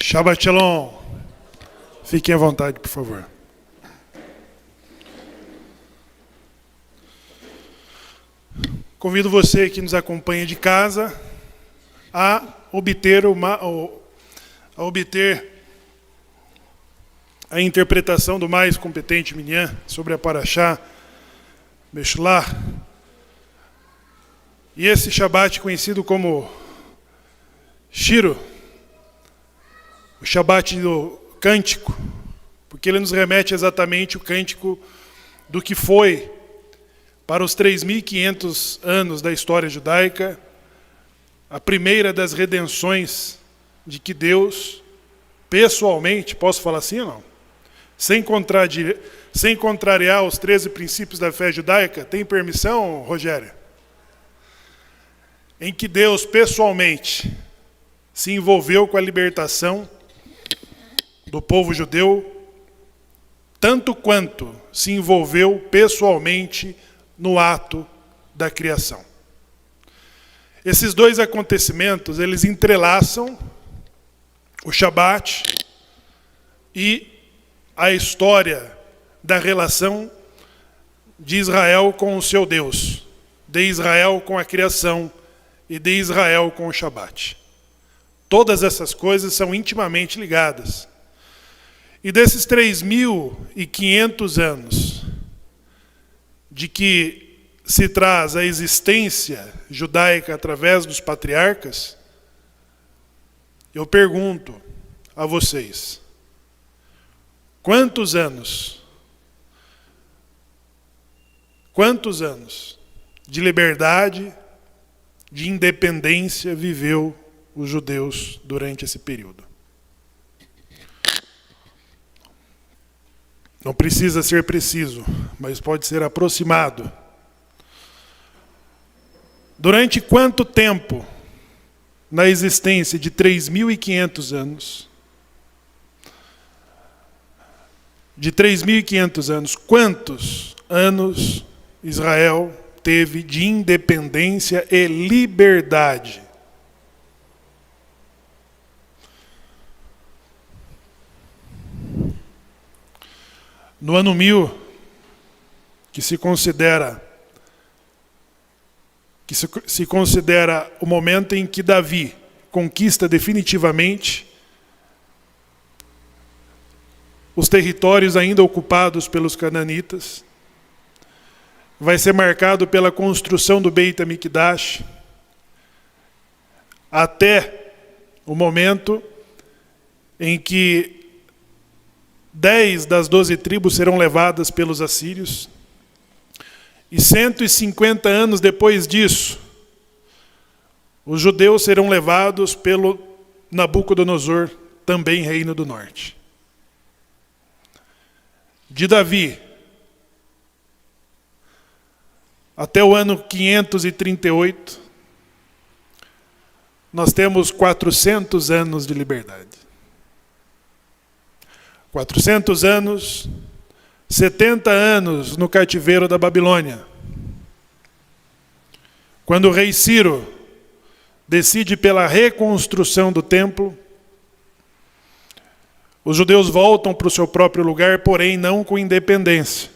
Shabbat Shalom. Fiquem à vontade, por favor. Convido você que nos acompanha de casa a obter a interpretação do mais competente Minyan sobre a Parashá Beshlach. E esse Shabbat conhecido como Shiro, o Shabbat do cântico, porque ele nos remete exatamente o cântico do que foi para os 3.500 anos da história judaica, a primeira das redenções de que Deus, pessoalmente, posso falar assim ou não? Sem contrariar os 13 princípios da fé judaica, tem permissão, Rogério? Em que Deus, pessoalmente, se envolveu com a libertação do povo judeu, tanto quanto se envolveu pessoalmente no ato da criação. Esses dois acontecimentos, eles entrelaçam o Shabat e a história da relação de Israel com o seu Deus, de Israel com a criação e de Israel com o Shabat. Todas essas coisas são intimamente ligadas. E desses 3.500 anos de que se traz a existência judaica através dos patriarcas, eu pergunto a vocês, quantos anos de liberdade, de independência viveu os judeus durante esse período? Não precisa ser preciso, mas pode ser aproximado. Durante quanto tempo, na existência de 3.500 anos, quantos anos Israel teve de independência e liberdade? No ano 1000, que se considera o momento em que Davi conquista definitivamente os territórios ainda ocupados pelos cananitas, vai ser marcado pela construção do Beit HaMikdash, até o momento em que 10 das 12 tribos serão levadas pelos assírios. E 150 anos depois disso, os judeus serão levados pelo Nabucodonosor, também reino do norte. De Davi até o ano 538, nós temos 400 anos de liberdade. 400 anos, 70 anos no cativeiro da Babilônia. Quando o rei Ciro decide pela reconstrução do templo, os judeus voltam para o seu próprio lugar, porém não com independência,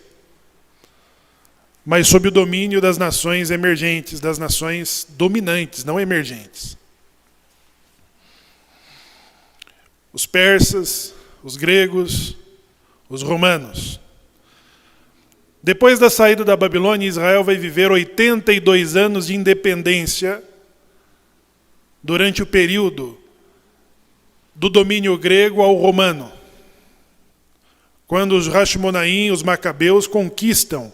mas sob o domínio das nações emergentes, das nações dominantes, não emergentes. Os persas, os gregos, os romanos. Depois da saída da Babilônia, Israel vai viver 82 anos de independência durante o período do domínio grego ao romano, quando os Hashmonaim, os Macabeus, conquistam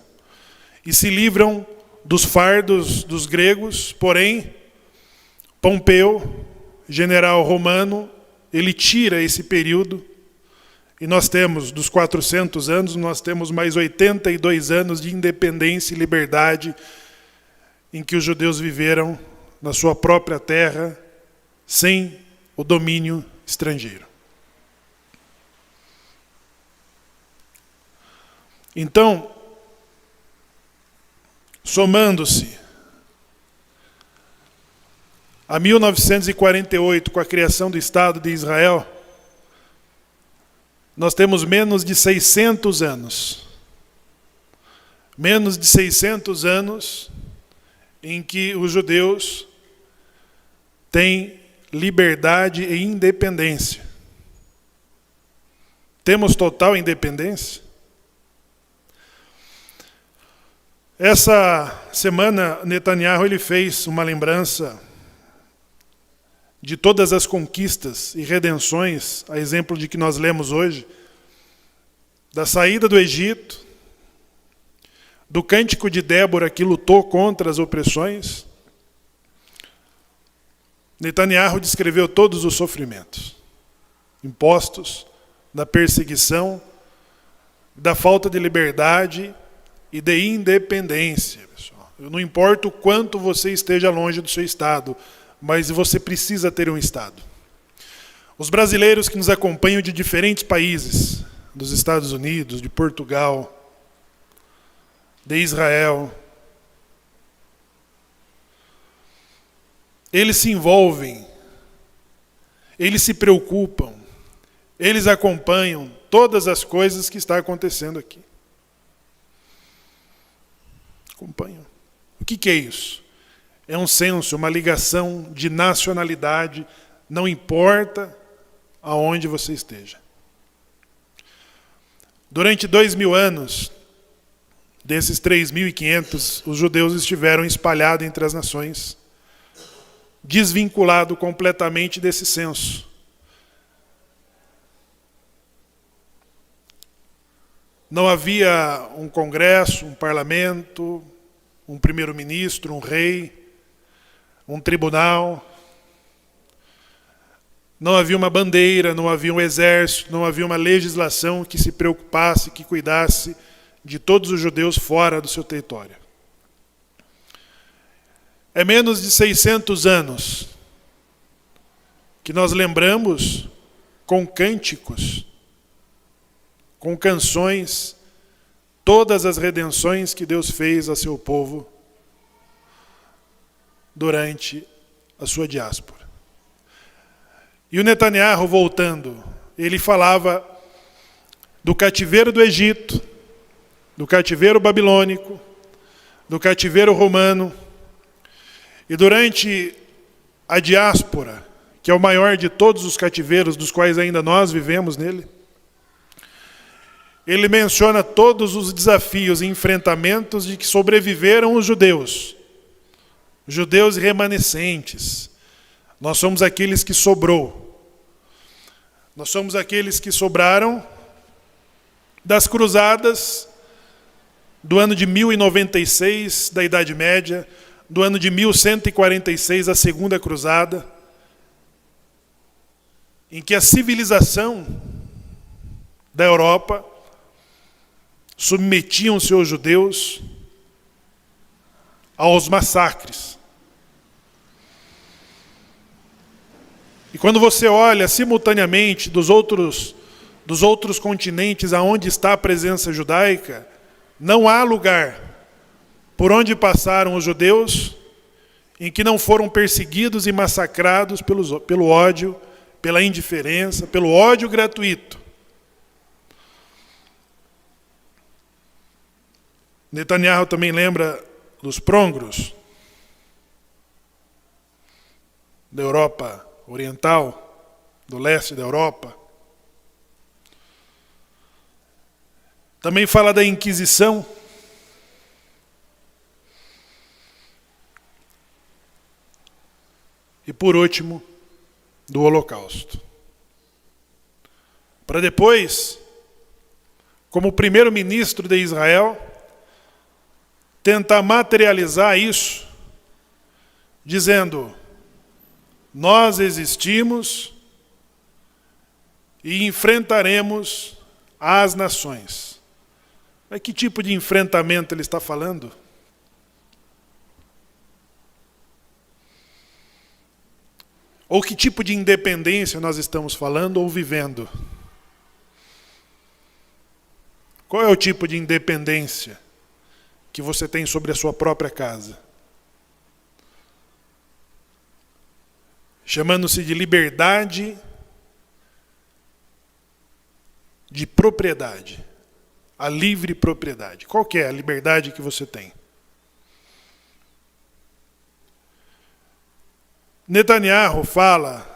e se livram dos fardos dos gregos, porém, Pompeu, general romano, ele tira esse período. E nós temos, dos 400 anos, nós temos mais 82 anos de independência e liberdade em que os judeus viveram na sua própria terra, sem o domínio estrangeiro. Então, somando-se a 1948, com a criação do Estado de Israel, nós temos menos de 600 anos. Menos de 600 anos em que os judeus têm liberdade e independência. Temos total independência? Essa semana, Netanyahu ele fez uma lembrança de todas as conquistas e redenções, a exemplo de que nós lemos hoje, da saída do Egito, do cântico de Débora que lutou contra as opressões. Netanyahu descreveu todos os sofrimentos impostos, da perseguição, da falta de liberdade e de independência. Pessoal. Não importa o quanto você esteja longe do seu estado, mas você precisa ter um estado. Os brasileiros que nos acompanham de diferentes países, dos Estados Unidos, de Portugal, de Israel, eles se envolvem, eles se preocupam, eles acompanham todas as coisas que estão acontecendo aqui. Acompanham. O que é isso? É um senso, uma ligação de nacionalidade, não importa aonde você esteja. Durante 2000 anos, desses 3.500, os judeus estiveram espalhados entre as nações, desvinculado completamente desse senso. Não havia um congresso, um parlamento, um primeiro-ministro, um rei, um tribunal. Não havia uma bandeira, não havia um exército, não havia uma legislação que se preocupasse, que cuidasse de todos os judeus fora do seu território. É menos de 600 anos que nós lembramos com cânticos, com canções, todas as redenções que Deus fez a seu povo durante a sua diáspora. E o Netanyahu, voltando, ele falava do cativeiro do Egito, do cativeiro babilônico, do cativeiro romano, e durante a diáspora, que é o maior de todos os cativeiros, dos quais ainda nós vivemos nele, ele menciona todos os desafios e enfrentamentos de que sobreviveram os judeus remanescentes. Nós somos aqueles que sobrou. Nós somos aqueles que sobraram das cruzadas do ano de 1096, da Idade Média, do ano de 1146, a Segunda Cruzada, em que a civilização da Europa submetiam os seus judeus aos massacres. E quando você olha simultaneamente dos outros continentes aonde está a presença judaica, não há lugar por onde passaram os judeus em que não foram perseguidos e massacrados pelo ódio, pela indiferença, pelo ódio gratuito. Netanyahu também lembra dos prongros da Europa Oriental, do leste da Europa. Também fala da Inquisição. E por último, do Holocausto. Para depois, como primeiro-ministro de Israel, tentar materializar isso, dizendo: nós existimos e enfrentaremos as nações. Mas que tipo de enfrentamento ele está falando? Ou que tipo de independência nós estamos falando ou vivendo? Qual é o tipo de independência que você tem sobre a sua própria casa? Chamando-se de liberdade de propriedade. A livre propriedade. Qual que é a liberdade que você tem? Netanyahu fala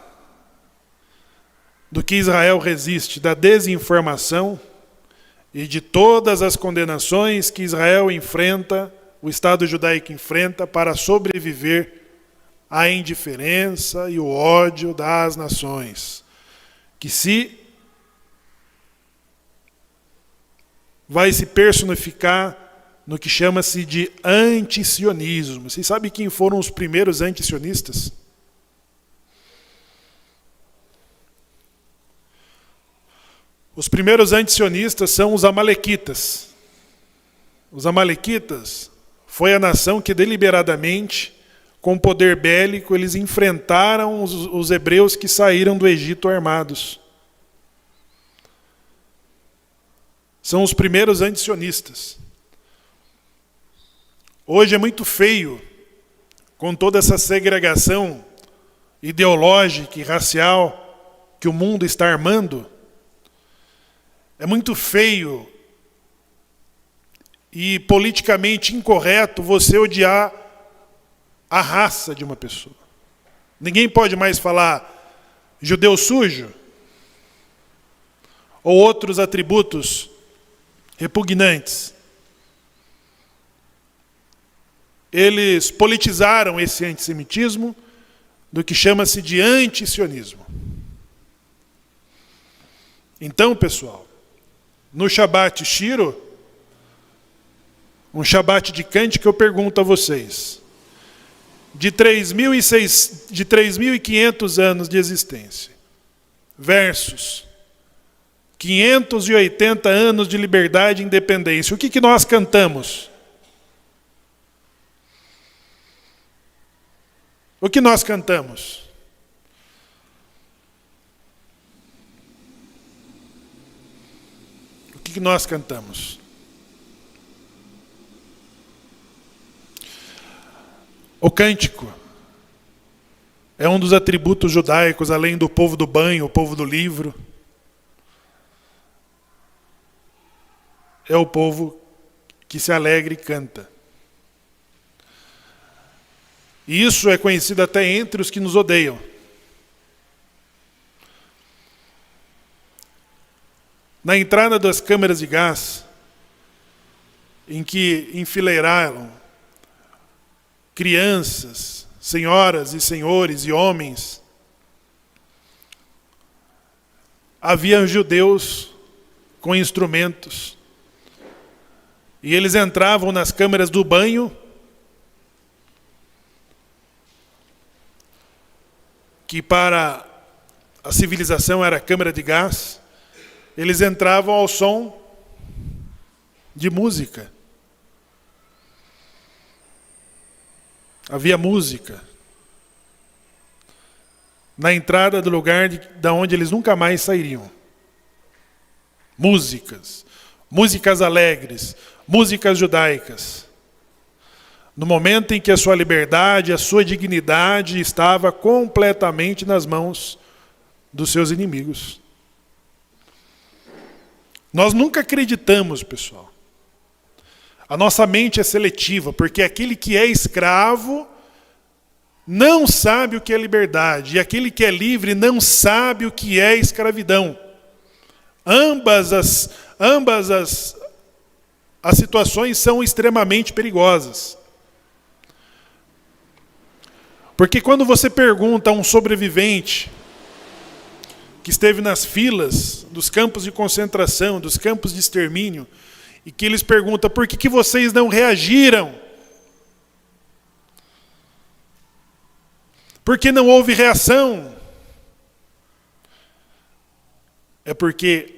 do que Israel resiste, da desinformação e de todas as condenações que Israel enfrenta, o Estado judaico enfrenta para sobreviver à indiferença e o ódio das nações. Que vai se personificar no que chama-se de antisionismo. Vocês sabem quem foram os primeiros antisionistas? Os primeiros antisionistas são os amalequitas. Os amalequitas foi a nação que deliberadamente, com poder bélico, eles enfrentaram os hebreus que saíram do Egito armados. São os primeiros antisionistas. Hoje é muito feio, com toda essa segregação ideológica e racial que o mundo está armando, é muito feio e politicamente incorreto você odiar a raça de uma pessoa. Ninguém pode mais falar judeu sujo ou outros atributos repugnantes. Eles politizaram esse antissemitismo do que chama-se de antisionismo. Então, pessoal, no Shabat Shiro, um Shabat de cântico, eu pergunto a vocês, de 3.500 anos de existência, versus 580 anos de liberdade e independência, o que nós cantamos? O que nós cantamos? O que nós cantamos? O cântico é um dos atributos judaicos, além do povo do banho, o povo do livro. É o povo que se alegra e canta. E isso é conhecido até entre os que nos odeiam. Na entrada das câmeras de gás, em que enfileiraram crianças, senhoras e senhores e homens, havia judeus com instrumentos. E eles entravam nas câmeras do banho, que para a civilização era a câmara de gás. Eles entravam ao som de música. Havia música na entrada do lugar da onde eles nunca mais sairiam. Músicas alegres, músicas judaicas. No momento em que a sua liberdade, a sua dignidade estava completamente nas mãos dos seus inimigos. Nós nunca acreditamos, pessoal. A nossa mente é seletiva, porque aquele que é escravo não sabe o que é liberdade, e aquele que é livre não sabe o que é escravidão. Ambas as situações são extremamente perigosas. Porque quando você pergunta a um sobrevivente que esteve nas filas dos campos de concentração, dos campos de extermínio, e que eles perguntam, por que vocês não reagiram? Por que não houve reação? É porque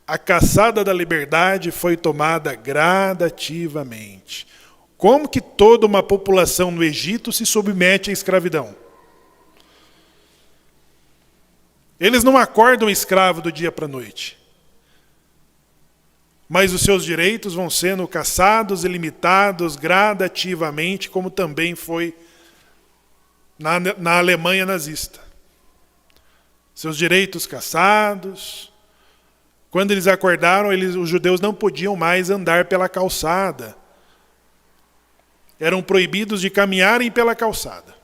a caçada da liberdade foi tomada gradativamente. Como que toda uma população no Egito se submete à escravidão? Eles não acordam escravo do dia para a noite. Mas os seus direitos vão sendo caçados e limitados gradativamente, como também foi na Alemanha nazista. Seus direitos caçados. Quando eles acordaram, os judeus não podiam mais andar pela calçada. Eram proibidos de caminharem pela calçada.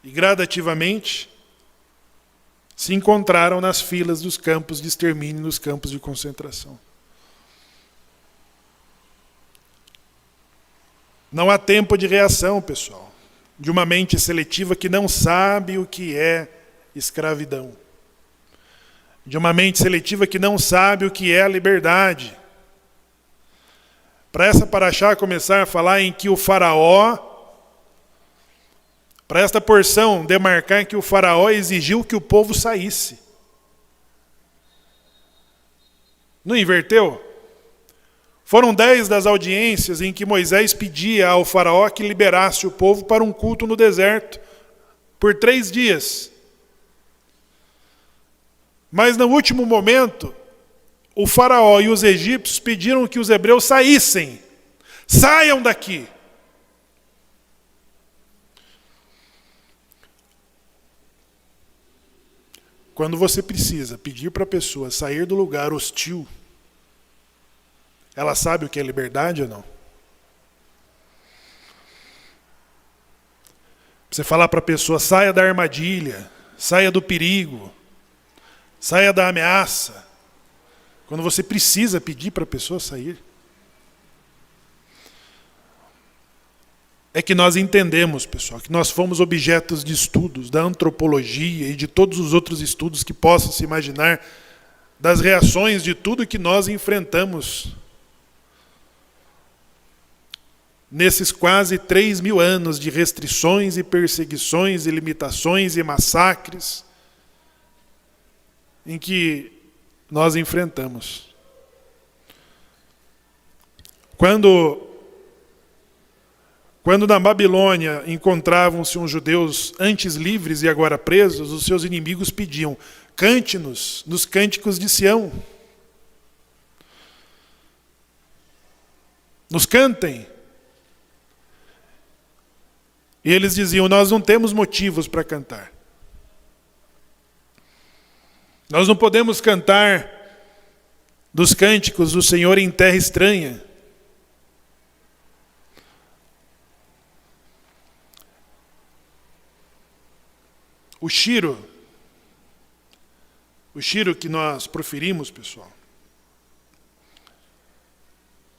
E gradativamente se encontraram nas filas dos campos de extermínio, nos campos de concentração. Não há tempo de reação, pessoal, de uma mente seletiva que não sabe o que é escravidão. De uma mente seletiva que não sabe o que é a liberdade. Para essa paraxá começar a falar em que o faraó, para esta porção demarcar que o faraó exigiu que o povo saísse. Não inverteu? Foram 10 das audiências em que Moisés pedia ao faraó que liberasse o povo para um culto no deserto por 3 dias. Mas no último momento, o faraó e os egípcios pediram que os hebreus saíssem. Saiam daqui. Quando você precisa pedir para a pessoa sair do lugar hostil, ela sabe o que é liberdade ou não? Você falar para a pessoa, saia da armadilha, saia do perigo, saia da ameaça. Quando você precisa pedir para a pessoa sair. É que nós entendemos, pessoal, que nós fomos objetos de estudos da antropologia e de todos os outros estudos que possam se imaginar, das reações de tudo que nós enfrentamos nesses quase 3.000 anos de restrições e perseguições e limitações e massacres em que nós enfrentamos. Quando na Babilônia encontravam-se uns judeus antes livres e agora presos, os seus inimigos pediam, cante-nos nos cânticos de Sião. Nos cantem. E eles diziam, nós não temos motivos para cantar. Nós não podemos cantar dos cânticos do Senhor em terra estranha. O shiro que nós proferimos, pessoal,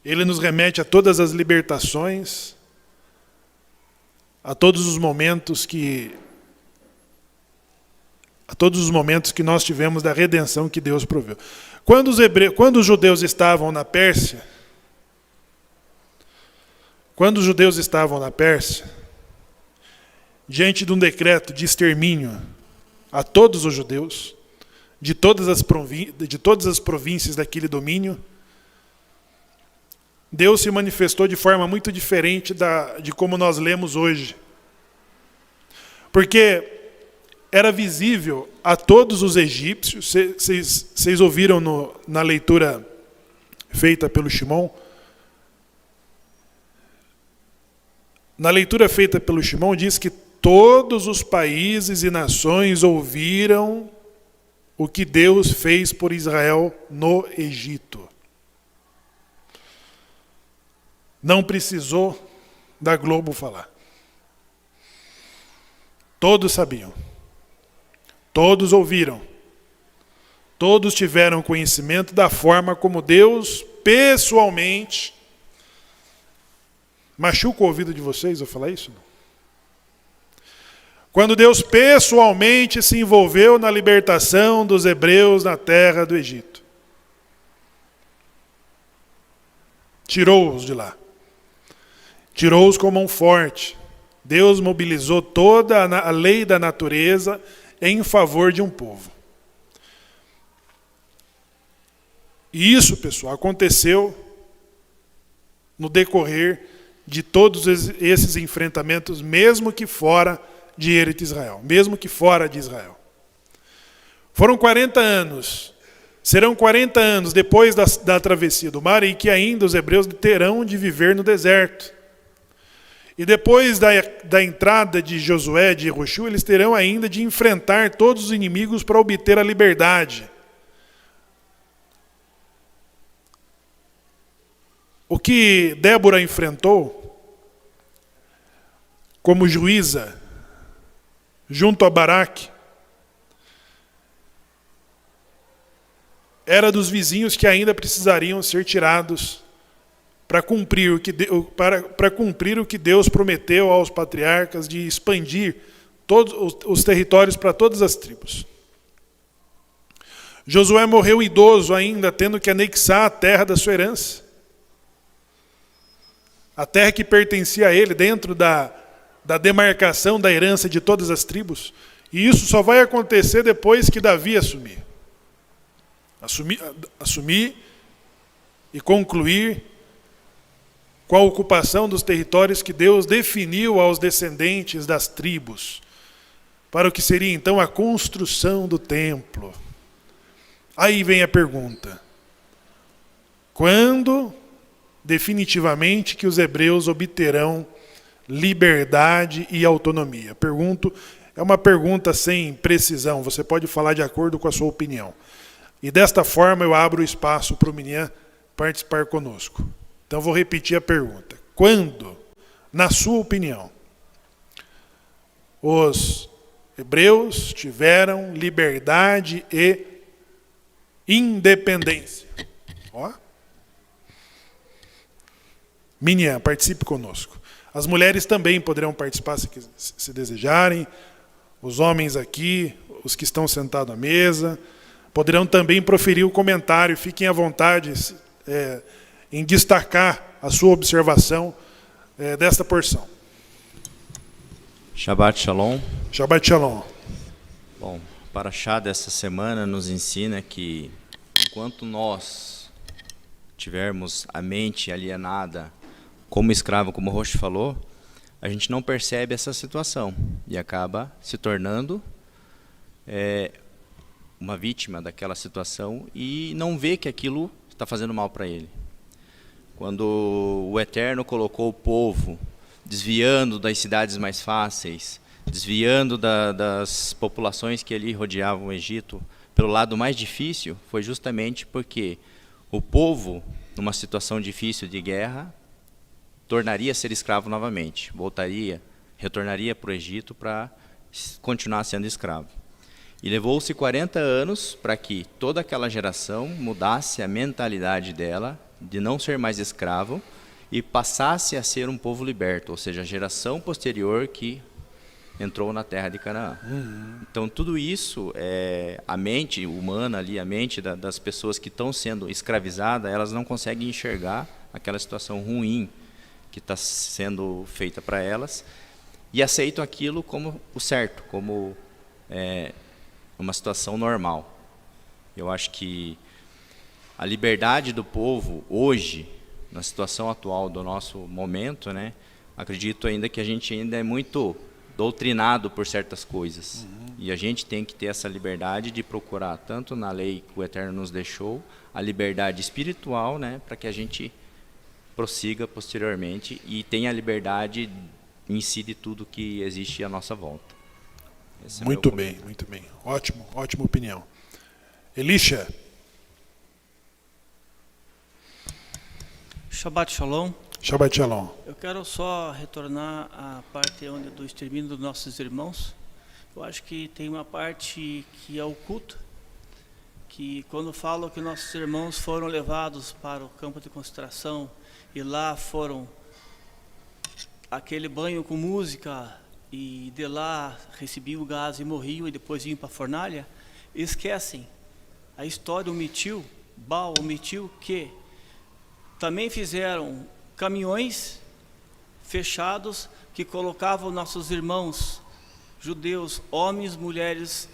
ele nos remete a todas as libertações, a todos os momentos que nós tivemos da redenção que Deus proveu. Quando os judeus estavam na Pérsia, diante de um decreto de extermínio a todos os judeus, de todas as províncias daquele domínio, Deus se manifestou de forma muito diferente de como nós lemos hoje. Porque era visível a todos os egípcios, vocês ouviram na leitura feita pelo Shimon? Na leitura feita pelo Shimon diz que todos os países e nações ouviram o que Deus fez por Israel no Egito. Não precisou da Globo falar. Todos sabiam. Todos ouviram. Todos tiveram conhecimento da forma como Deus, pessoalmente... Machuca o ouvido de vocês eu falar isso? Não? Quando Deus pessoalmente se envolveu na libertação dos hebreus na terra do Egito. Tirou-os de lá. Tirou-os com mão forte. Deus mobilizou toda a lei da natureza em favor de um povo. E isso, pessoal, aconteceu no decorrer de todos esses enfrentamentos, mesmo que fora de Eretz Israel, mesmo que fora de Israel. Foram 40 anos, serão 40 anos depois da travessia do mar, em que ainda os hebreus terão de viver no deserto. E depois da entrada de Josué, de Yehoshua, eles terão ainda de enfrentar todos os inimigos para obter a liberdade. O que Débora enfrentou como juíza junto a Baraque era dos vizinhos que ainda precisariam ser tirados para cumprir o que Deus prometeu aos patriarcas de expandir todos os territórios para todas as tribos. Josué morreu idoso ainda, tendo que anexar a terra da sua herança. A terra que pertencia a ele dentro da demarcação da herança de todas as tribos. E isso só vai acontecer depois que Davi assumir e concluir com a ocupação dos territórios que Deus definiu aos descendentes das tribos, para o que seria então a construção do templo. Aí vem a pergunta: quando definitivamente que os hebreus obterão liberdade e autonomia? Pergunto, é uma pergunta sem precisão, você pode falar de acordo com a sua opinião. E desta forma eu abro o espaço para o Minian participar conosco. Então vou repetir a pergunta. Quando, na sua opinião, os hebreus tiveram liberdade e independência? Ó. Minian, participe conosco. As mulheres também poderão participar se desejarem. Os homens aqui, os que estão sentados à mesa, poderão também proferir o comentário. Fiquem à vontade em destacar a sua observação desta porção. Shabbat Shalom. Shabbat Shalom. Bom, o Parashá dessa semana nos ensina que enquanto nós tivermos a mente alienada como escravo, como o Roche falou, a gente não percebe essa situação e acaba se tornando uma vítima daquela situação e não vê que aquilo está fazendo mal para ele. Quando o Eterno colocou o povo desviando das cidades mais fáceis, desviando das populações que ali rodeavam o Egito pelo lado mais difícil, foi justamente porque o povo, numa situação difícil de guerra, tornaria a ser escravo novamente, retornaria para o Egito para continuar sendo escravo. E levou-se 40 anos para que toda aquela geração mudasse a mentalidade dela, de não ser mais escravo, e passasse a ser um povo liberto, ou seja, a geração posterior que entrou na terra de Canaã. Então tudo isso, a mente humana ali, a mente das pessoas que estão sendo escravizadas, elas não conseguem enxergar aquela situação ruim que está sendo feita para elas e aceitam aquilo como o certo, como uma situação normal. Eu acho que a liberdade do povo hoje, na situação atual do nosso momento, né, acredito ainda que a gente ainda é muito doutrinado por certas coisas. E a gente tem que ter essa liberdade de procurar, tanto na lei que o Eterno nos deixou, a liberdade espiritual, né, para que a gente prossiga posteriormente e tenha a liberdade em si de tudo que existe à nossa volta. Muito bem, muito bem. Ótimo, ótima opinião. Elisha. Shabbat Shalom. Shabbat Shalom. Eu quero só retornar à parte do extermínio dos nossos irmãos. Eu acho que tem uma parte que é oculta, que quando falam que nossos irmãos foram levados para o campo de concentração e lá foram aquele banho com música e de lá recebiam o gás e morriam e depois iam para a fornalha, esquecem. A história omitiu, Baal omitiu que também fizeram caminhões fechados que colocavam nossos irmãos judeus, homens, mulheres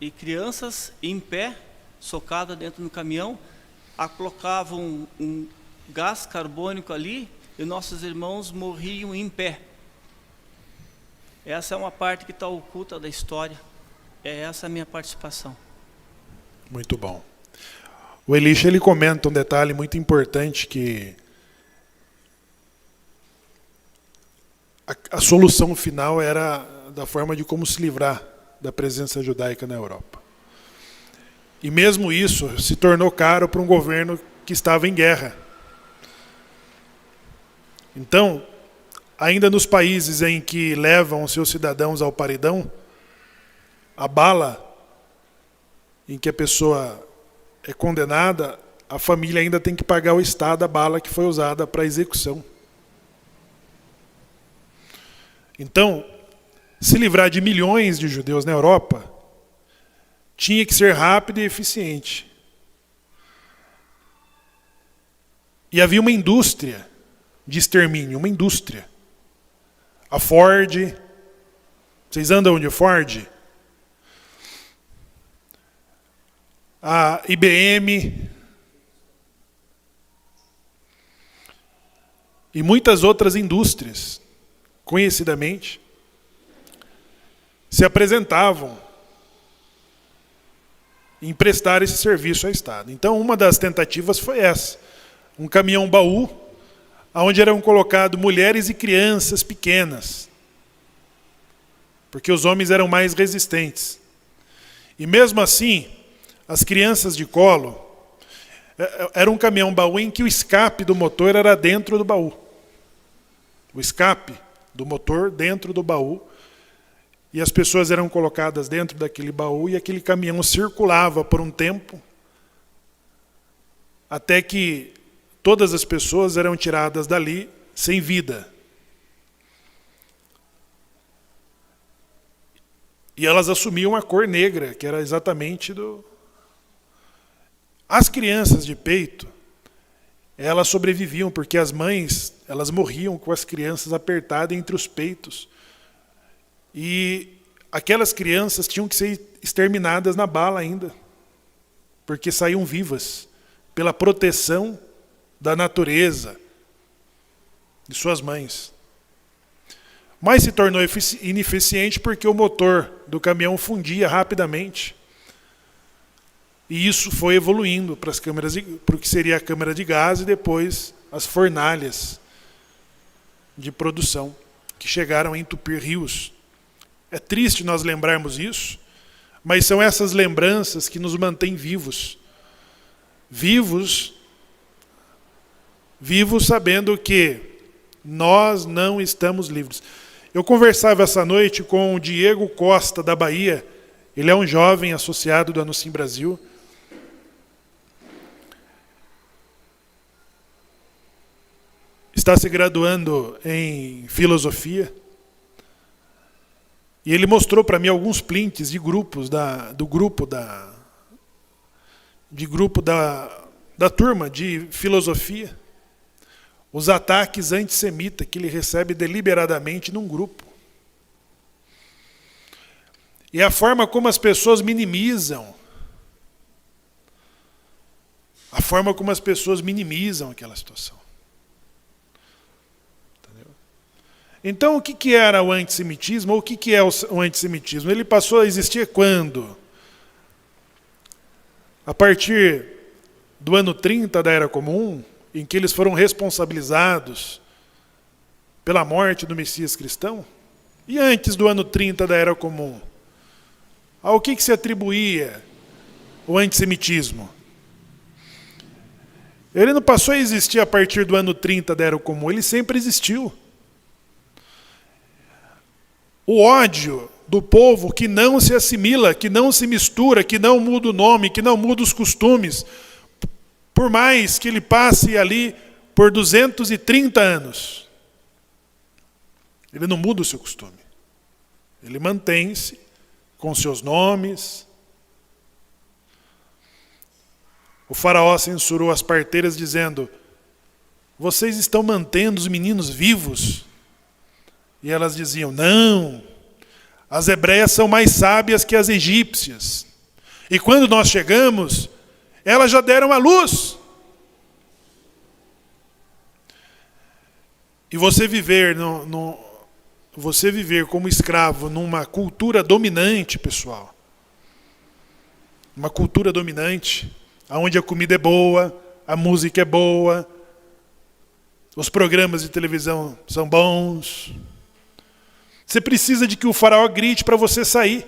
e crianças em pé, socados dentro do caminhão, colocavam um gás carbônico ali e nossos irmãos morriam em pé. Essa é uma parte que está oculta da história. É essa a minha participação. Muito bom. O Elisha, ele comenta um detalhe muito importante, que a solução final era da forma de como se livrar da presença judaica na Europa. E mesmo isso se tornou caro para um governo que estava em guerra. Então, ainda nos países em que levam seus cidadãos ao paredão, a bala em que a pessoa é condenada, a família ainda tem que pagar ao Estado a bala que foi usada para a execução. Então, se livrar de milhões de judeus na Europa tinha que ser rápido e eficiente. E havia uma indústria de extermínio, uma indústria. A Ford, vocês andam de Ford? A IBM e muitas outras indústrias, conhecidamente, se apresentavam em prestar esse serviço ao Estado. Então, uma das tentativas foi essa. Um caminhão-baú, onde eram colocadas mulheres e crianças pequenas, porque os homens eram mais resistentes. E mesmo assim, as crianças de colo, era um caminhão-baú em que o escape do motor era dentro do baú. O escape do motor dentro do baú. E as pessoas eram colocadas dentro daquele baú e aquele caminhão circulava por um tempo até que todas as pessoas eram tiradas dali sem vida. E elas assumiam a cor negra, que era exatamente do... As crianças de peito, elas sobreviviam porque as mães, elas morriam com as crianças apertadas entre os peitos. E aquelas crianças tinham que ser exterminadas na bala ainda, porque saíam vivas pela proteção da natureza de suas mães. Mas se tornou ineficiente porque o motor do caminhão fundia rapidamente. E isso foi evoluindo para o que seria a câmara de gás e depois as fornalhas de produção, que chegaram a entupir rios. É triste nós lembrarmos isso, mas são essas lembranças que nos mantêm vivos. Vivos sabendo que nós não estamos livres. Eu conversava essa noite com o Diego Costa, da Bahia. Ele é um jovem associado do Anuncim Brasil. Está se graduando em filosofia. E ele mostrou para mim alguns prints de grupos da turma de filosofia. Os ataques antissemitas que ele recebe deliberadamente num grupo. E a forma como as pessoas minimizam. A forma como as pessoas minimizam aquela situação. Então, o que era o antissemitismo? Ou o que é o antissemitismo? Ele passou a existir quando? A partir do ano 30 da Era Comum, em que eles foram responsabilizados pela morte do Messias cristão? E antes do ano 30 da Era Comum? Ao que se atribuía o antissemitismo? Ele não passou a existir a partir do ano 30 da Era Comum, ele sempre existiu. O ódio do povo que não se assimila, que não se mistura, que não muda o nome, que não muda os costumes, por mais que ele passe ali por 230 anos, ele não muda o seu costume. Ele mantém-se com seus nomes. O faraó censurou as parteiras dizendo: vocês estão mantendo os meninos vivos? E elas diziam: não, as hebreias são mais sábias que as egípcias. E quando nós chegamos, elas já deram à luz. E você viver como escravo numa cultura dominante, pessoal. Uma cultura dominante, onde a comida é boa, a música é boa, os programas de televisão são bons. Você precisa de que o faraó grite para você sair.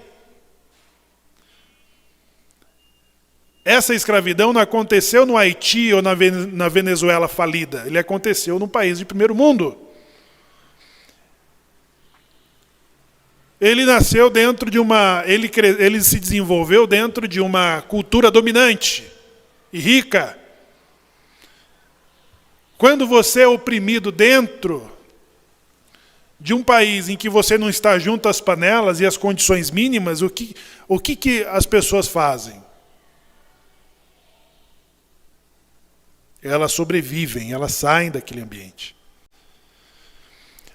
Essa escravidão não aconteceu no Haiti ou na Venezuela falida. Ele aconteceu num país de primeiro mundo. Ele nasceu dentro de ele se desenvolveu dentro de uma cultura dominante e rica. Quando você é oprimido dentro de um país em que você não está junto às panelas e às condições mínimas, o que as pessoas fazem? Elas sobrevivem, elas saem daquele ambiente.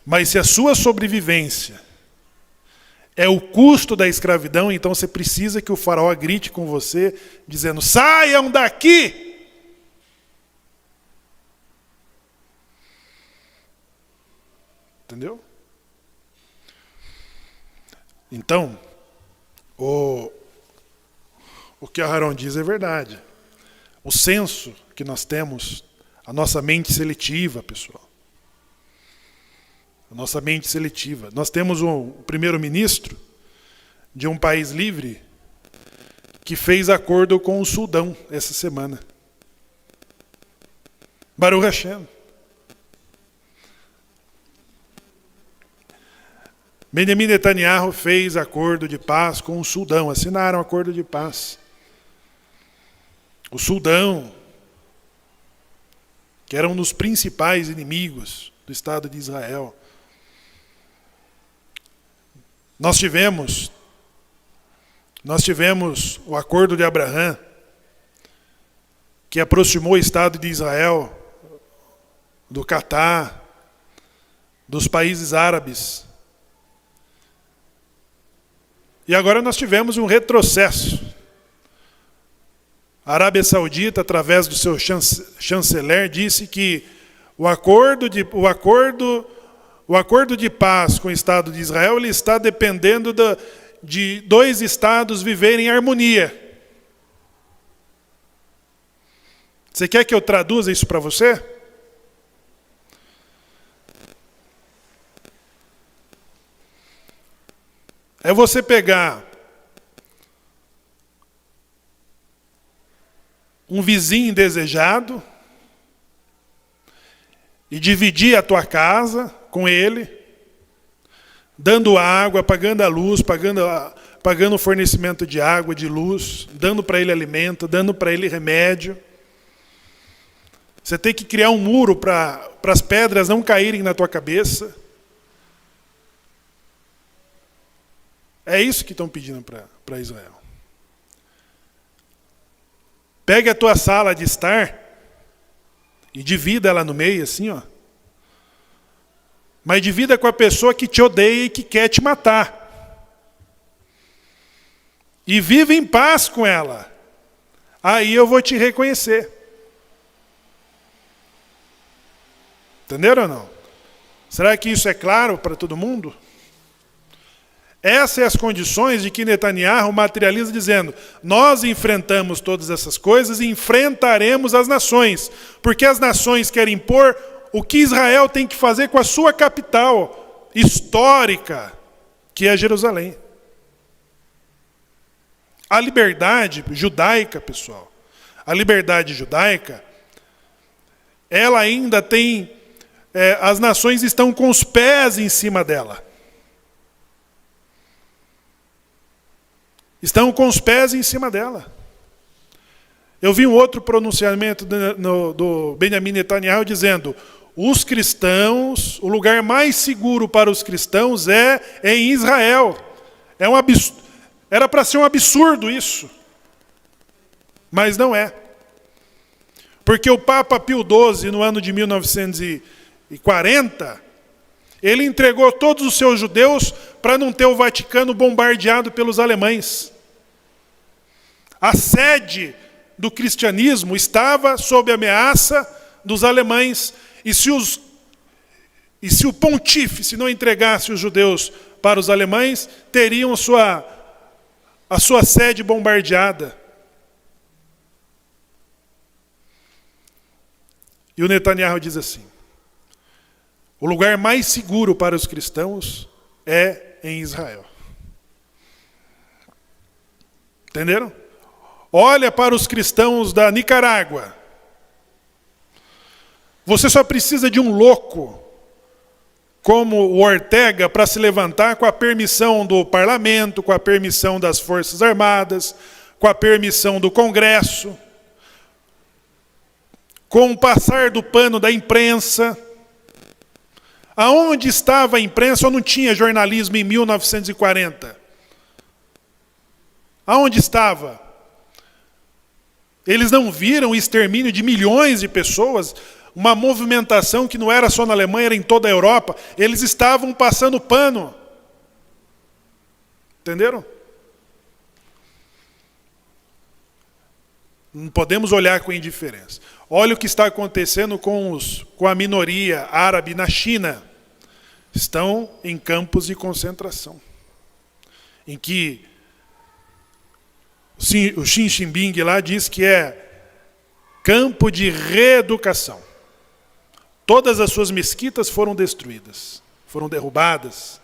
Mas se a sua sobrevivência é o custo da escravidão, então você precisa que o faraó grite com você, dizendo: saiam daqui! Entendeu? Então, o que Aharon diz é verdade. O senso que nós temos, a nossa mente seletiva, pessoal. A nossa mente seletiva. Nós temos um primeiro-ministro de um país livre que fez acordo com o Sudão essa semana. Baruch Hashem. Benjamin Netanyahu fez acordo de paz com o Sudão, assinaram acordo de paz. O Sudão, que era um dos principais inimigos do Estado de Israel. Nós tivemos o acordo de Abraão, que aproximou o Estado de Israel do Catar, dos países árabes. E agora nós tivemos um retrocesso. A Arábia Saudita, através do seu chanceler, disse que o acordo de paz com o Estado de Israel ele está dependendo de dois estados viverem em harmonia. Você quer que eu traduza isso para você? É você pegar um vizinho indesejado e dividir a tua casa com ele, dando água, pagando a luz, pagando o fornecimento de água, de luz, dando para ele alimento, dando para ele remédio. Você tem que criar um muro para as pedras não caírem na tua cabeça. É isso que estão pedindo para Israel. Pegue a tua sala de estar e divida ela no meio, assim, ó. Mas divida com a pessoa que te odeia e que quer te matar. E viva em paz com ela. Aí eu vou te reconhecer. Entenderam ou não? Será que isso é claro para todo mundo? Essas são as condições de que Netanyahu materializa dizendo: nós enfrentamos todas essas coisas e enfrentaremos as nações, porque as nações querem impor o que Israel tem que fazer com a sua capital histórica, que é Jerusalém. A liberdade judaica, pessoal, a liberdade judaica, ela ainda tem, as nações estão com os pés em cima dela. Estão com os pés em cima dela. Eu vi um outro pronunciamento do Benjamin Netanyahu dizendo: os cristãos, o lugar mais seguro para os cristãos é em Israel. Era para ser um absurdo isso. Mas não é. Porque o Papa Pio XII, no ano de 1940, ele entregou todos os seus judeus para não ter o Vaticano bombardeado pelos alemães. A sede do cristianismo estava sob ameaça dos alemães. E se o pontífice não entregasse os judeus para os alemães, teriam a sua sede bombardeada. E o Netanyahu diz assim: o lugar mais seguro para os cristãos é em Israel. Entenderam? Olha para os cristãos da Nicarágua. Você só precisa de um louco como o Ortega para se levantar com a permissão do parlamento, com a permissão das Forças Armadas, com a permissão do Congresso, com o passar do pano da imprensa. Aonde estava a imprensa ou não tinha jornalismo em 1940? Aonde estava? Eles não viram o extermínio de milhões de pessoas, uma movimentação que não era só na Alemanha, era em toda a Europa. Eles estavam passando pano. Entenderam? Não podemos olhar com indiferença. Olha o que está acontecendo com a minoria árabe na China. Estão em campos de concentração, em que o Xi Jinping lá diz que é campo de reeducação. Todas as suas mesquitas foram destruídas, foram derrubadas.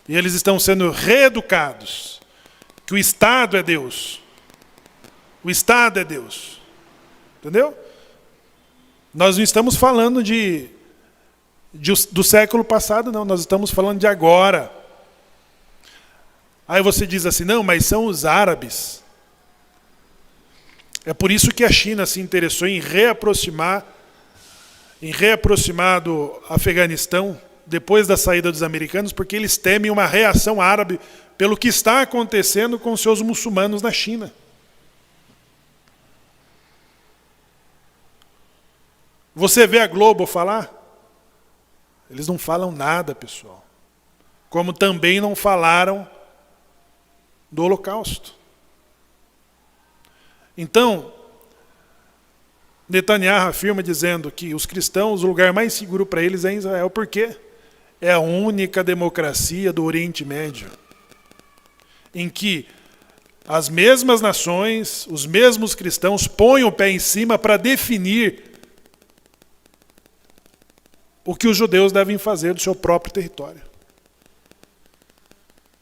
E eles estão sendo reeducados. Que o Estado é Deus. O Estado é Deus. Entendeu? Nós não estamos falando do século passado, não. Nós estamos falando de agora. Aí você diz assim, não, mas são os árabes. É por isso que a China se interessou em reaproximar do Afeganistão, depois da saída dos americanos, porque eles temem uma reação árabe pelo que está acontecendo com seus muçulmanos na China. Você vê a Globo falar? Eles não falam nada, pessoal. Como também não falaram do Holocausto. Então, Netanyahu afirma dizendo que os cristãos, o lugar mais seguro para eles é em Israel. Por quê? É a única democracia do Oriente Médio em que as mesmas nações, os mesmos cristãos põem o pé em cima para definir o que os judeus devem fazer do seu próprio território.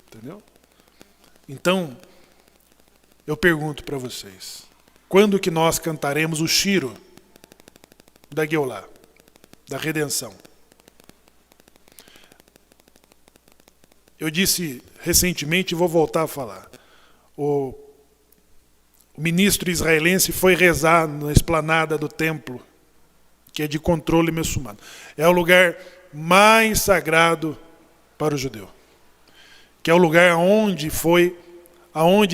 Entendeu? Então, eu pergunto para vocês, quando que nós cantaremos o Shiro da Geulah, da redenção? Eu disse recentemente, e vou voltar a falar, o ministro israelense foi rezar na esplanada do templo, que é de controle muçulmano. É o lugar mais sagrado para o judeu. Que é o lugar aonde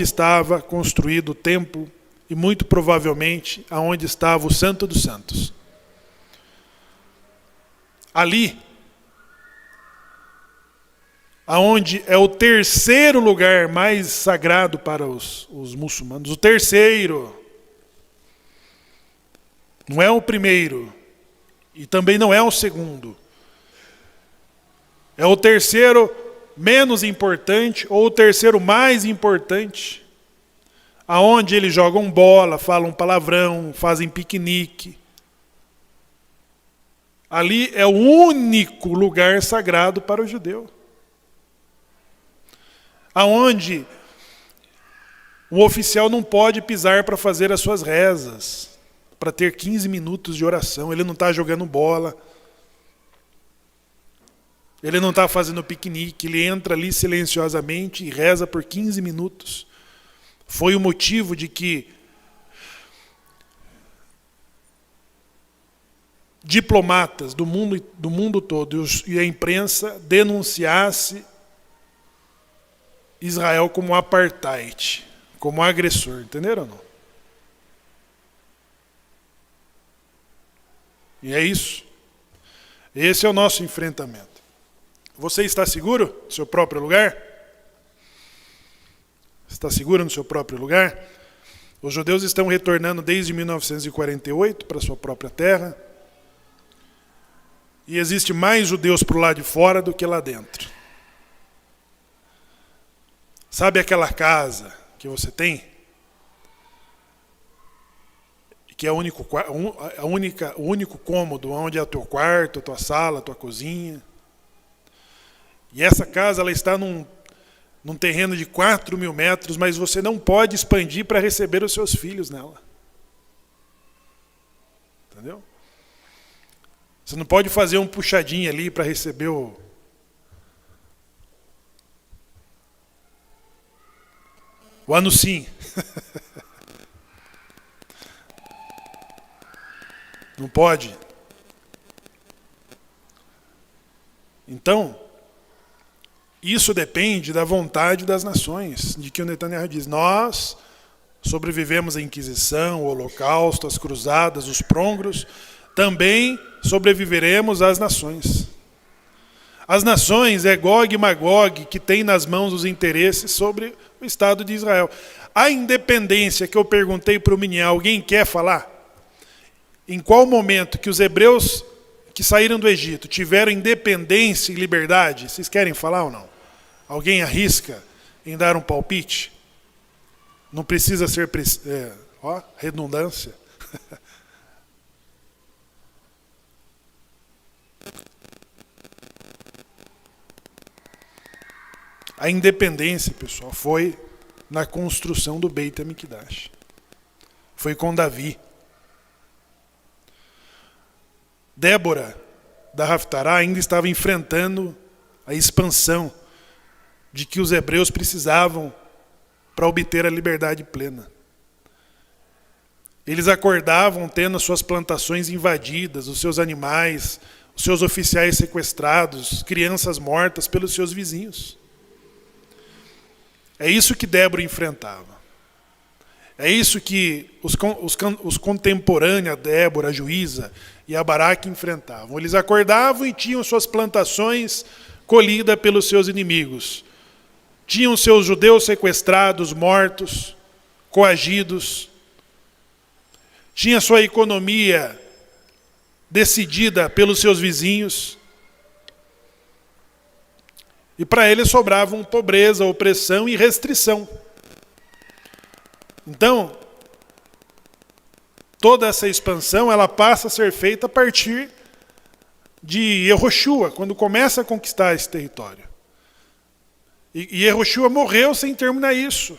estava construído o templo e muito provavelmente aonde estava o Santo dos Santos. Ali, aonde é o terceiro lugar mais sagrado para os muçulmanos, o terceiro, não é o primeiro, e também não é o segundo. É o terceiro menos importante ou o terceiro mais importante, aonde eles jogam bola, falam palavrão, fazem piquenique. Ali é o único lugar sagrado para o judeu. Aonde o oficial não pode pisar para fazer as suas rezas, para ter 15 minutos de oração. Ele não está jogando bola. Ele não está fazendo piquenique. Ele entra ali silenciosamente e reza por 15 minutos. Foi o motivo de que diplomatas do mundo todo e a imprensa denunciasse Israel como apartheid, como agressor. Entenderam ou não? E é isso. Esse é o nosso enfrentamento. Você está seguro no seu próprio lugar? Está seguro no seu próprio lugar? Os judeus estão retornando desde 1948 para a sua própria terra. E existe mais judeus para o lado de fora do que lá dentro. Sabe aquela casa que você tem? Que é o único cômodo, onde é o teu quarto, a tua sala, a tua cozinha. E essa casa ela está num terreno de 4.000 metros, mas você não pode expandir para receber os seus filhos nela. Entendeu? Você não pode fazer um puxadinho ali para receber o anucinho. Não pode. Então, isso depende da vontade das nações, de que o Netanyahu diz, nós sobrevivemos à Inquisição, o Holocausto, as Cruzadas, os Prongros, também sobreviveremos às nações. As nações é Gog e Magog que tem nas mãos os interesses sobre o Estado de Israel. A independência que eu perguntei para o Miniel, alguém quer falar? Em qual momento que os hebreus que saíram do Egito tiveram independência e liberdade? Vocês querem falar ou não? Alguém arrisca em dar um palpite? Não precisa ser redundância. A independência, pessoal, foi na construção do Beit HaMikdash. Foi com Davi. Débora, da Haftará, ainda estava enfrentando a expansão de que os hebreus precisavam para obter a liberdade plena. Eles acordavam tendo as suas plantações invadidas, os seus animais, os seus oficiais sequestrados, crianças mortas pelos seus vizinhos. É isso que Débora enfrentava. É isso que os contemporâneos, a Débora, a juíza e a Baraque enfrentavam. Eles acordavam e tinham suas plantações colhidas pelos seus inimigos. Tinham seus judeus sequestrados, mortos, coagidos. Tinha sua economia decidida pelos seus vizinhos. E para eles sobravam pobreza, opressão e restrição. Então, toda essa expansão ela passa a ser feita a partir de Yehoshua, quando começa a conquistar esse território. E Yehoshua morreu sem terminar isso.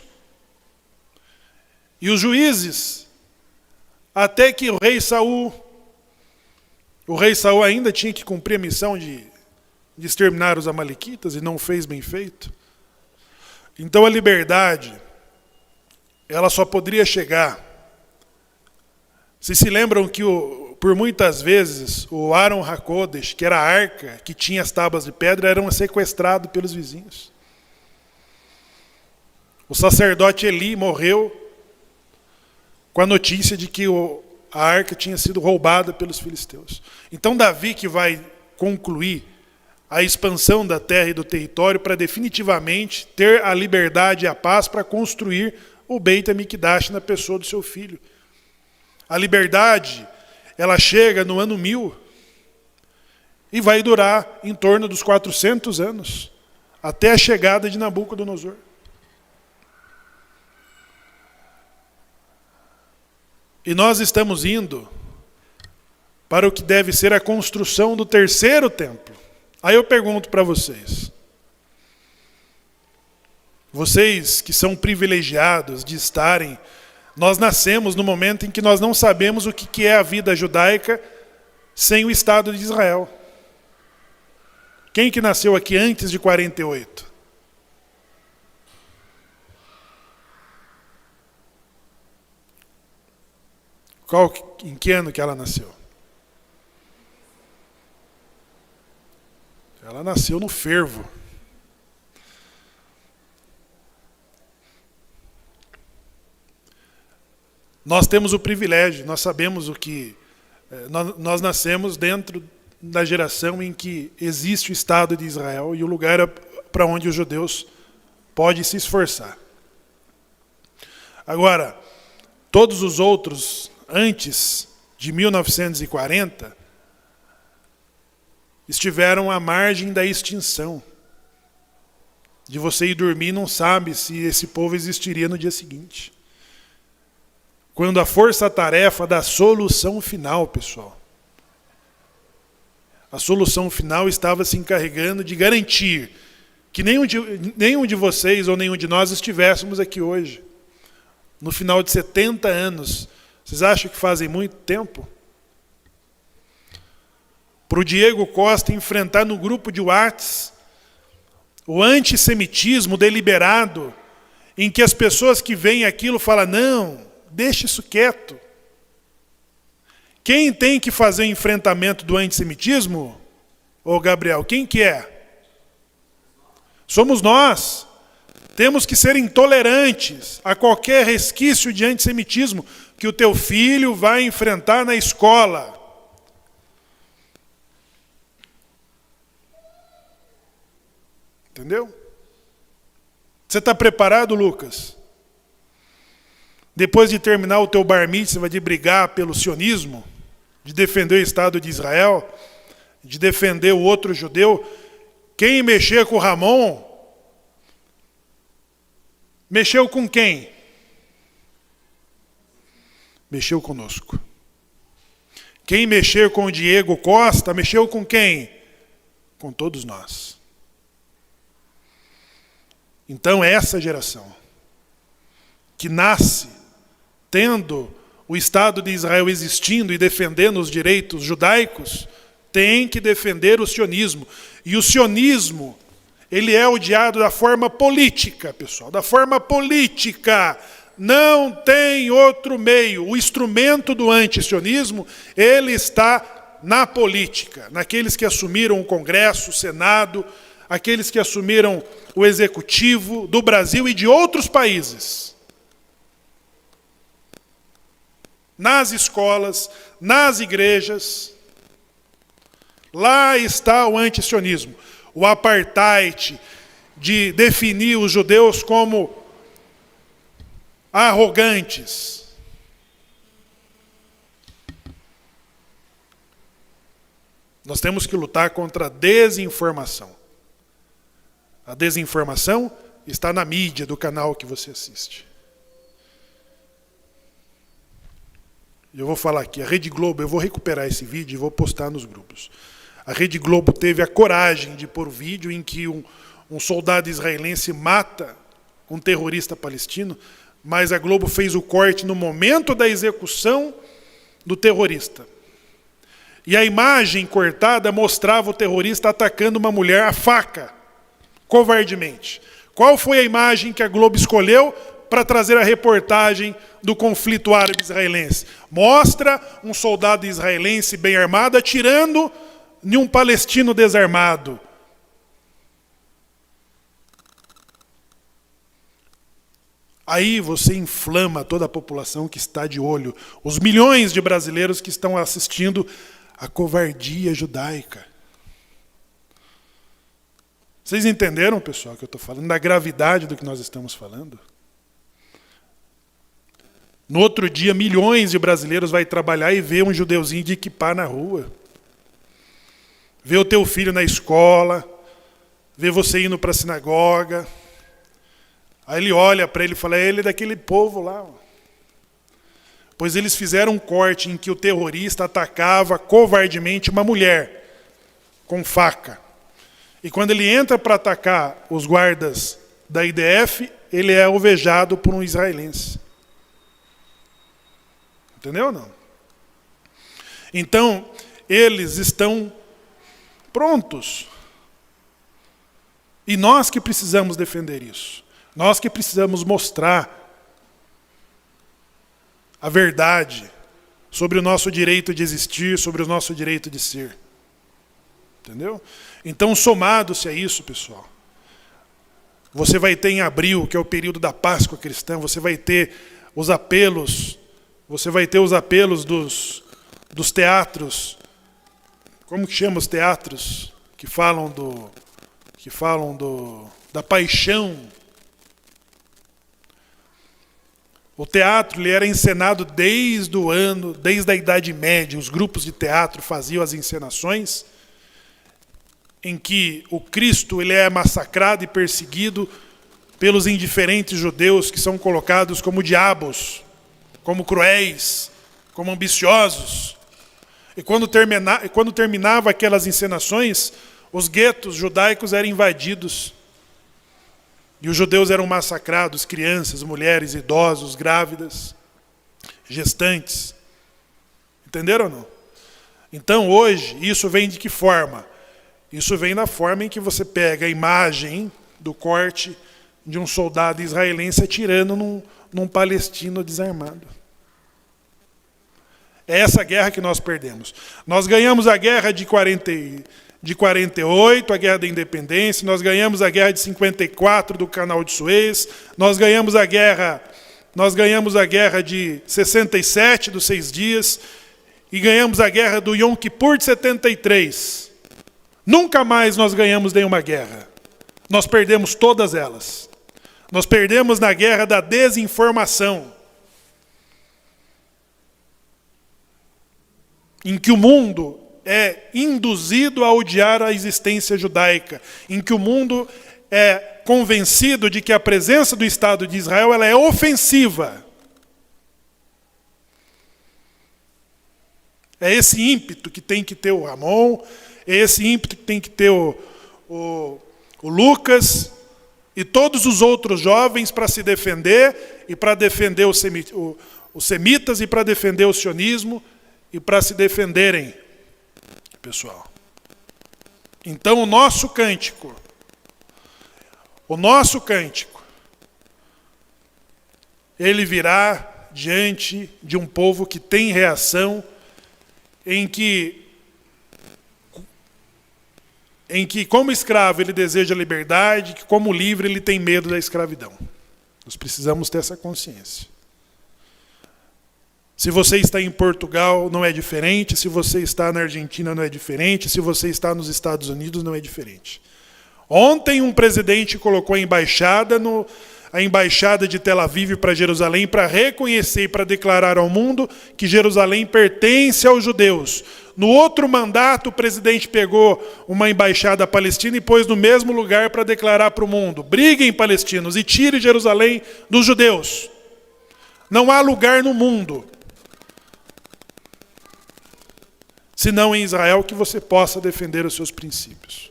E os juízes, até que o rei Saul ainda tinha que cumprir a missão de exterminar os amalequitas e não fez bem feito. Então a liberdade, ela só poderia chegar. Vocês se lembram que por muitas vezes o Aaron HaKodesh, que era a arca, que tinha as tábuas de pedra, eram sequestrados pelos vizinhos. O sacerdote Eli morreu com a notícia de que a arca tinha sido roubada pelos filisteus. Então Davi que vai concluir a expansão da terra e do território para definitivamente ter a liberdade e a paz para construir o Beit HaMikdash na pessoa do seu filho. A liberdade, ela chega no ano 1000 e vai durar em torno dos 400 anos, até a chegada de Nabucodonosor. E nós estamos indo para o que deve ser a construção do terceiro templo. Aí eu pergunto para vocês que são privilegiados de estarem, nós nascemos no momento em que nós não sabemos o que é a vida judaica sem o Estado de Israel. Quem que nasceu aqui antes de 48? Em que ano que ela nasceu? Ela nasceu no fervo. Nós temos o privilégio, nós sabemos o que... Nós nascemos dentro da geração em que existe o Estado de Israel e o lugar para onde os judeus podem se esforçar. Agora, todos os outros, antes de 1940, estiveram à margem da extinção. De você ir dormir e não sabe se esse povo existiria no dia seguinte. Quando a força-tarefa da solução final, pessoal. A solução final estava se encarregando de garantir que nenhum de vocês ou nenhum de nós estivéssemos aqui hoje, no final de 70 anos. Vocês acham que fazem muito tempo? Para o Diego Costa enfrentar no grupo de WhatsApp o antissemitismo deliberado, em que as pessoas que veem aquilo falam, não, deixa isso quieto. Quem tem que fazer o enfrentamento do antissemitismo, ô Gabriel, quem que é? Somos nós. Temos que ser intolerantes a qualquer resquício de antissemitismo que o teu filho vai enfrentar na escola. Entendeu? Você está preparado, Lucas? Depois de terminar o teu bar mitzvah de brigar pelo sionismo, de defender o Estado de Israel, de defender o outro judeu, quem mexer com o Ramon, mexeu com quem? Mexeu conosco. Quem mexer com o Diego Costa, mexeu com quem? Com todos nós. Então essa geração, que nasce tendo o Estado de Israel existindo e defendendo os direitos judaicos, tem que defender o sionismo. E o sionismo, ele é odiado da forma política, pessoal, da forma política. Não tem outro meio. O instrumento do antisionismo, ele está na política, naqueles que assumiram o Congresso, o Senado, aqueles que assumiram o Executivo do Brasil e de outros países. Nas escolas, nas igrejas, lá está o antisionismo. O apartheid, de definir os judeus como arrogantes. Nós temos que lutar contra a desinformação. A desinformação está na mídia do canal que você assiste. Eu vou falar aqui, a Rede Globo, eu vou recuperar esse vídeo e vou postar nos grupos. A Rede Globo teve a coragem de pôr vídeo em que um soldado israelense mata um terrorista palestino, mas a Globo fez o corte no momento da execução do terrorista. E a imagem cortada mostrava o terrorista atacando uma mulher à faca, covardemente. Qual foi a imagem que a Globo escolheu para trazer a reportagem do conflito árabe-israelense? Mostra um soldado israelense bem armado atirando em um palestino desarmado. Aí você inflama toda a população que está de olho, os milhões de brasileiros que estão assistindo a covardia judaica. Vocês entenderam, pessoal, que eu estou falando, da gravidade do que nós estamos falando? No outro dia, milhões de brasileiros vão trabalhar e ver um judeuzinho de equipar na rua. Ver o teu filho na escola, ver você indo para a sinagoga. Aí ele olha para ele e fala, ele é daquele povo lá. Pois eles fizeram um corte em que o terrorista atacava covardemente uma mulher com faca. E quando ele entra para atacar os guardas da IDF, ele é alvejado por um israelense. Entendeu ou não? Então, eles estão prontos. E nós que precisamos defender isso. Nós que precisamos mostrar a verdade sobre o nosso direito de existir, sobre o nosso direito de ser. Entendeu? Então, somado-se a isso, pessoal, você vai ter em abril, que é o período da Páscoa cristã, você vai ter os apelos dos teatros. Como que chama os teatros que falam da paixão? O teatro ele era encenado desde a Idade Média. Os grupos de teatro faziam as encenações em que o Cristo ele é massacrado e perseguido pelos indiferentes judeus que são colocados como diabos, como cruéis, como ambiciosos. E quando terminava aquelas encenações, os guetos judaicos eram invadidos E os judeus eram massacrados, crianças, mulheres, idosos, grávidas, gestantes. Entenderam ou não? Então hoje, isso vem de que forma? Isso vem da forma em que você pega a imagem do corte de um soldado israelense atirando num palestino desarmado. É essa guerra que nós perdemos. Nós ganhamos a guerra de 48, a guerra da independência, nós ganhamos a guerra de 54 do Canal de Suez, nós ganhamos a guerra de 67 dos 6 dias e ganhamos a guerra do Yom Kippur de 73. Nunca mais nós ganhamos nenhuma guerra. Nós perdemos todas elas. Nós perdemos na guerra da desinformação, em que o mundo é induzido a odiar a existência judaica, em que o mundo é convencido de que a presença do Estado de Israel ela é ofensiva. É esse ímpeto que tem que ter o Ramon, é esse ímpeto que tem que ter o Lucas e todos os outros jovens para se defender, e para defender os semitas, e para defender o sionismo, e para se defenderem, pessoal. Então o nosso cântico, ele virá diante de um povo que tem reação, em que como escravo ele deseja liberdade, que como livre ele tem medo da escravidão. Nós precisamos ter essa consciência. Se você está em Portugal, não é diferente. Se você está na Argentina, não é diferente. Se você está nos Estados Unidos, não é diferente. Ontem um presidente colocou a embaixada de Tel Aviv para Jerusalém para reconhecer e para declarar ao mundo que Jerusalém pertence aos judeus. No outro mandato, o presidente pegou uma embaixada palestina e pôs no mesmo lugar para declarar para o mundo: briguem, palestinos, e tirem Jerusalém dos judeus. Não há lugar no mundo, senão em Israel, que você possa defender os seus princípios.